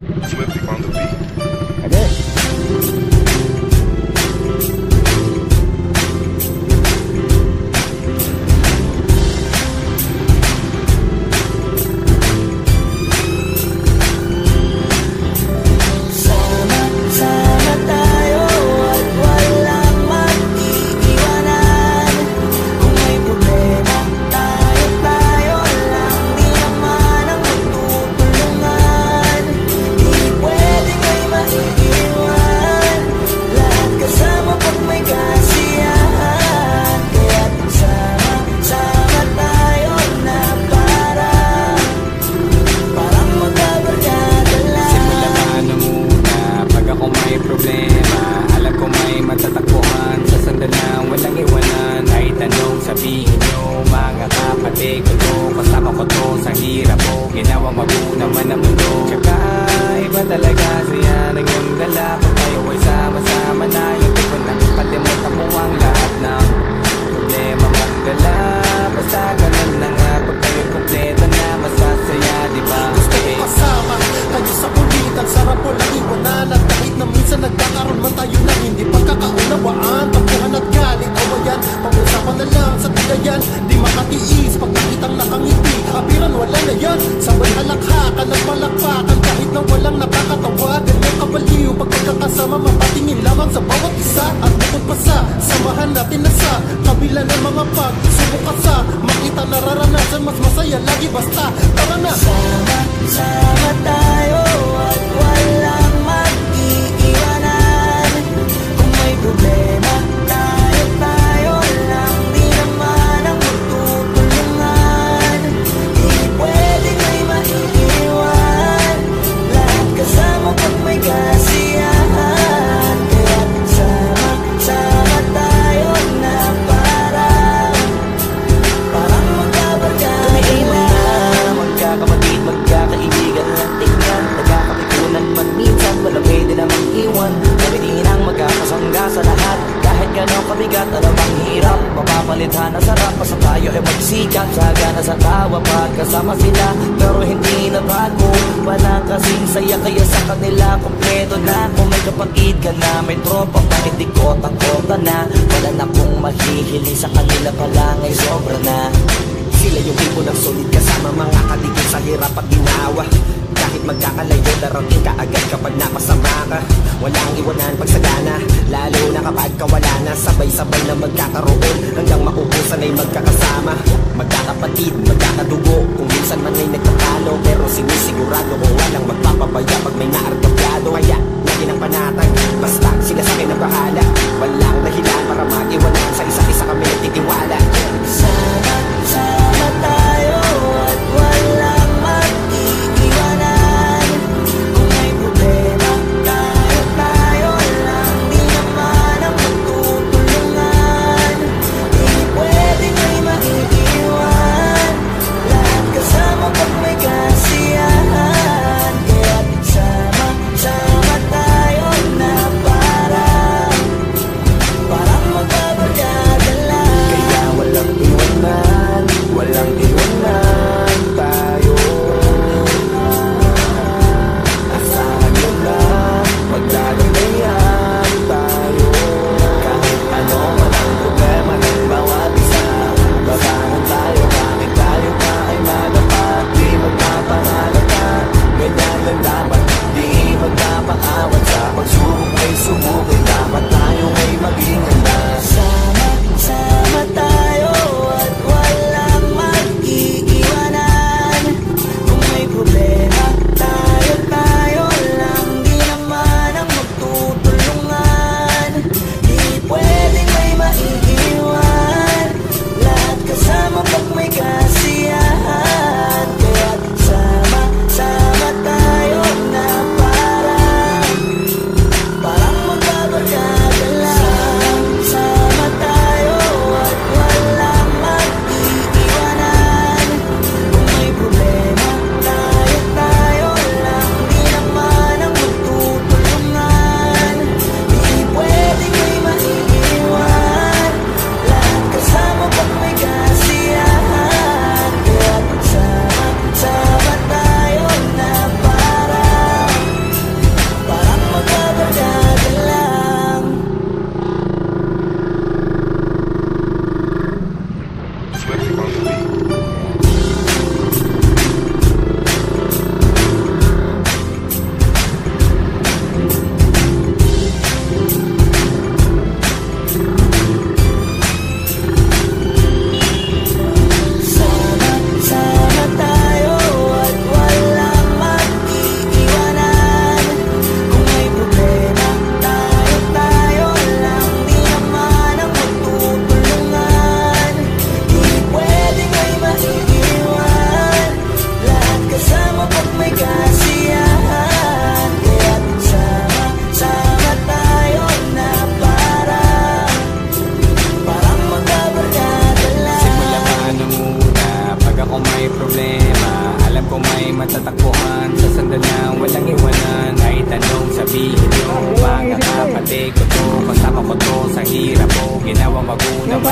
Swiftly on the beat.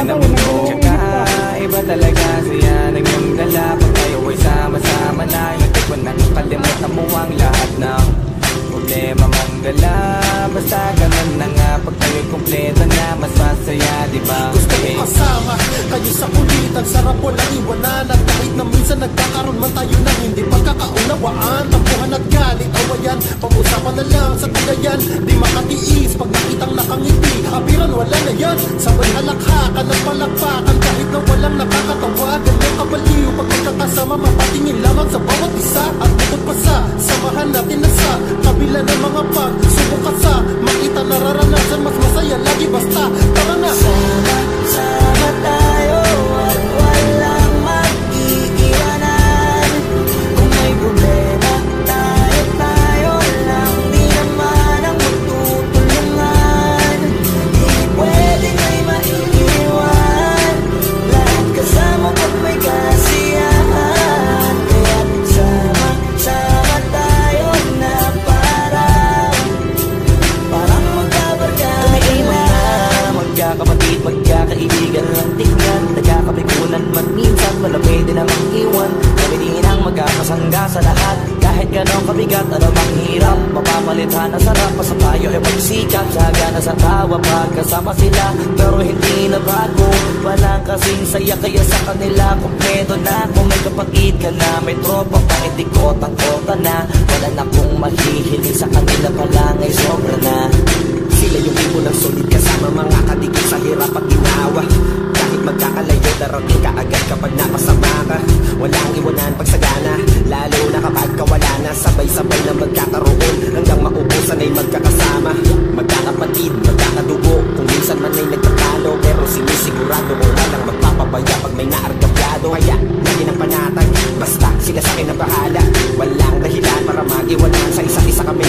na mundo. Tsaka iba talaga siya ng iyong dala. Pag tayo ay sama-sama na, hindi ko na kalimutan mo ang lahat ng problema mong dala. Basta ganun na nga, pag tayo'y kumpleto na, mas masaya, diba? Gusto ko kasama kayo sa kulitan, sarap walang iwanan. At kahit na minsan nagkakaroon man tayo ng hindi pagkakaunawaan, tampuhan at galit, awayan, pag-usapan na lang sa tagayan. Di makatiis pag nakitang nakangiti, abiran wala na yan. Sabay halakhakan at palakpakan, kahit na walang nakakatawa. Ganyang kabaliw pag magkakasama, mapatingin lamang sa bawat isa. At bukod pa sa samahan natin na sa kabila ng mga pagsubok at sa makita nararanasan, mas masaya lagi basta tara na. Sama tayo at walang mag-iiwanan. Kung may problema, tayo lang, di naman ang magtutulungan. Di pwedeng may maiiwan, lahat kasama pag may kasiyahan. Kaya sama tayo na parang magkakapatid, magkakaibigan lang tingnan. Nagkakapikunan man minsan, malamig din namang iwan. Kami din ang magkakasangga sa lahat. Kahit gano'ng kabigat, ano bang hirap, mapapalitan na sarap. Basta tayo ay magsikap, saga na sa tawa pagkasama sila. Pero hindi na bago, walang kasing saya. Kaya sa kanila, kumpleto na. Kung may kapatid ka na, may tropa pa, hindi kotang-kota na. Wala na kong mahihiling sa kanila pa lang ay sobra na. Sila yung tipo ng solid kasama, mga kadigit sa hirap at ginawa. Kahit magkakalayo, darating ka agad kapag napasama ka. Walang iwanan pagsagana, lalo na kapag kawala na. Sabay-sabay na magkakaroon, hanggang maubusan ay magkakasama. Magkakapatid, magkakadugo, kung minsan man ay nagtatalo. Pero sinisigurado ko walang magpapabaya pag may naargabyado. Kaya, lagi ng panatag, basta sila sa akin ang bahala. Walang dahilan para mag-iwanan, sa isa't isa kami